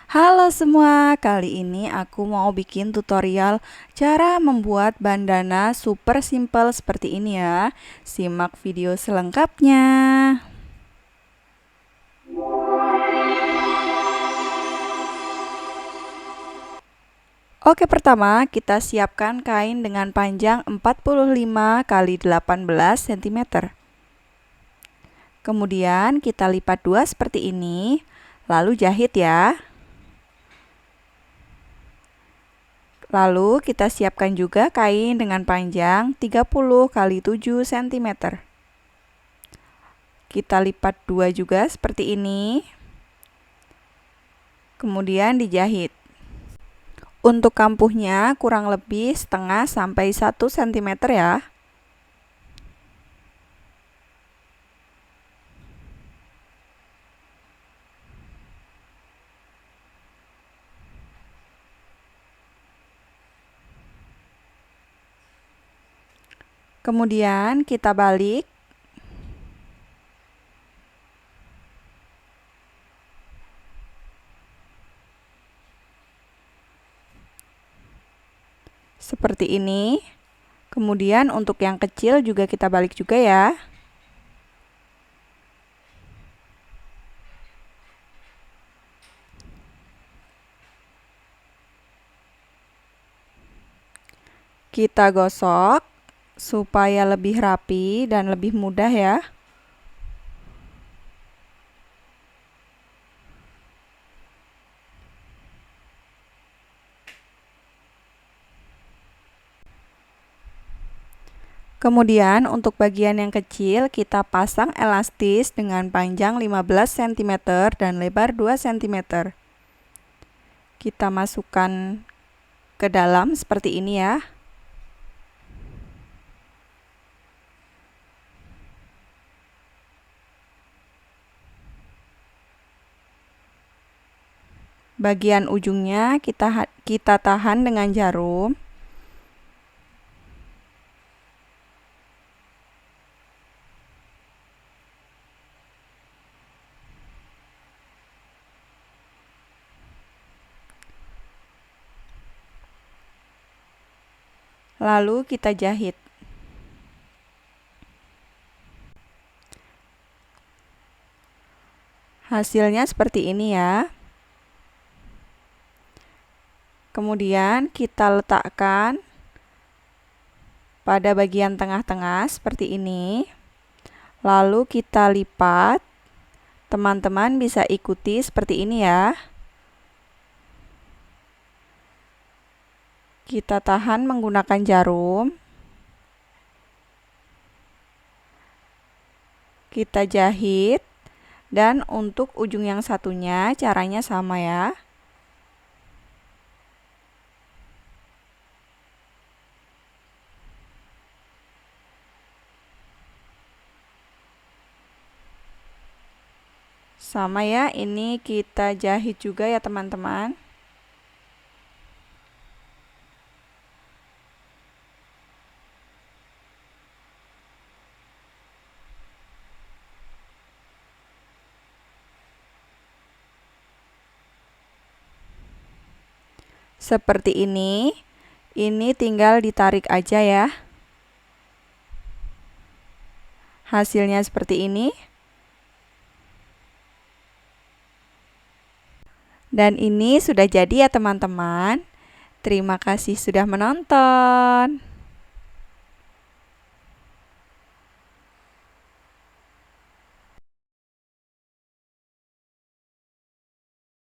Halo semua, kali ini aku mau bikin tutorial cara membuat bandana super simple seperti ini ya. Simak video selengkapnya. Oke, pertama kita siapkan kain dengan panjang 45 x 18 cm. Kemudian kita lipat dua seperti ini, lalu jahit ya. Lalu kita siapkan juga kain dengan panjang 30 x 7 cm. Kita lipat dua juga seperti ini. Kemudian dijahit. Untuk kampuhnya kurang lebih setengah sampai 1 cm ya. Kemudian kita balik. Seperti ini. Kemudian untuk yang kecil juga kita balik juga ya. Kita gosok supaya lebih rapi dan lebih mudah ya. Kemudian untuk bagian yang kecil kita pasang elastis dengan panjang 15 cm dan lebar 2 cm. Kita masukkan ke dalam seperti ini ya. Bagian ujungnya kita tahan dengan jarum. Lalu kita jahit. Hasilnya seperti ini ya. Kemudian kita letakkan pada bagian tengah-tengah seperti ini. Lalu kita lipat. Teman-teman bisa ikuti seperti ini ya. Kita tahan menggunakan jarum. Kita jahit. Dan untuk ujung yang satunya caranya sama ya. Sama ya, ini kita jahit juga ya teman-teman. Seperti ini tinggal ditarik aja ya. Hasilnya seperti ini. Dan ini sudah jadi ya teman-teman. Terima kasih sudah menonton.